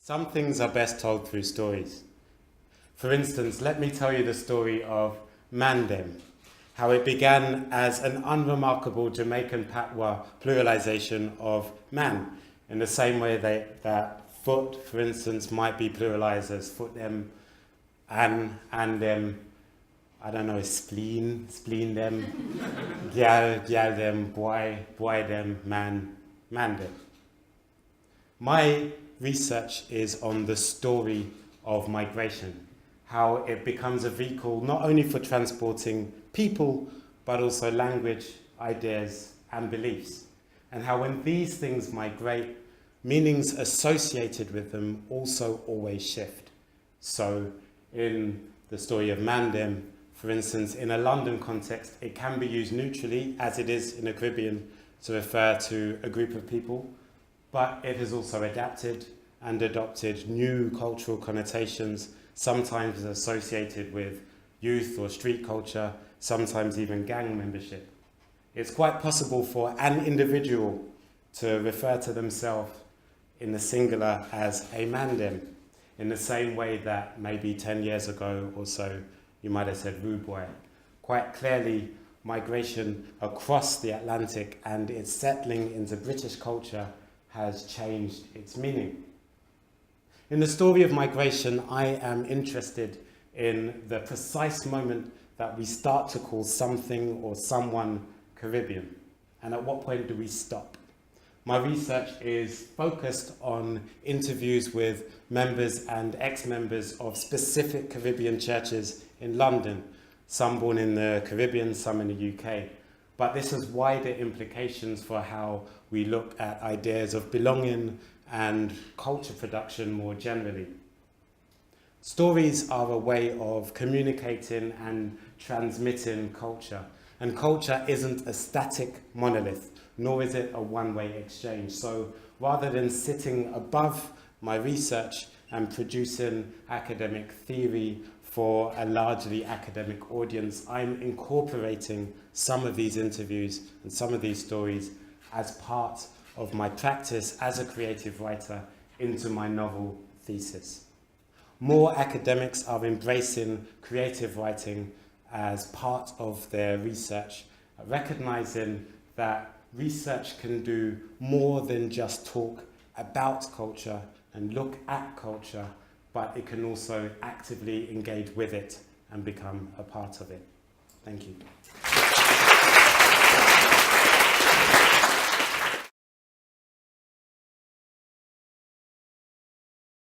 Some things are best told through stories. For instance, let me tell you the story of Mandem, how it began as an unremarkable Jamaican patois pluralization of man, in the same way that foot, for instance, might be pluralized as foot them, and them, I don't know, spleen them, gyal them, boy them, man them. My research is on the story of migration, how it becomes a vehicle not only for transporting people, but also language, ideas, and beliefs. And how when these things migrate, meanings associated with them also always shift. So in the story of Mandem, for instance, in a London context, it can be used neutrally, as it is in the Caribbean, to refer to a group of people, but it has also adapted and adopted new cultural connotations, sometimes associated with youth or street culture, sometimes even gang membership. It's quite possible for an individual to refer to themselves in the singular as a mandem, in the same way that maybe 10 years ago or so you might have said rude boy. Quite clearly, migration across the Atlantic and its settling into British culture has changed its meaning. In the story of migration, I am interested in the precise moment that we start to call something or someone Caribbean, and at what point do we stop? My research is focused on interviews with members and ex-members of specific Caribbean churches in London, some born in the Caribbean, some in the UK. But this has wider implications for how we look at ideas of belonging and culture production more generally. Stories are a way of communicating and transmitting culture. And culture isn't a static monolith, nor is it a one-way exchange. So rather than sitting above my research and producing academic theory for a largely academic audience, I'm incorporating some of these interviews and some of these stories as part of my practice as a creative writer into my novel thesis. More academics are embracing creative writing as part of their research, recognizing that research can do more than just talk about culture and look at culture, but it can also actively engage with it and become a part of it. Thank you.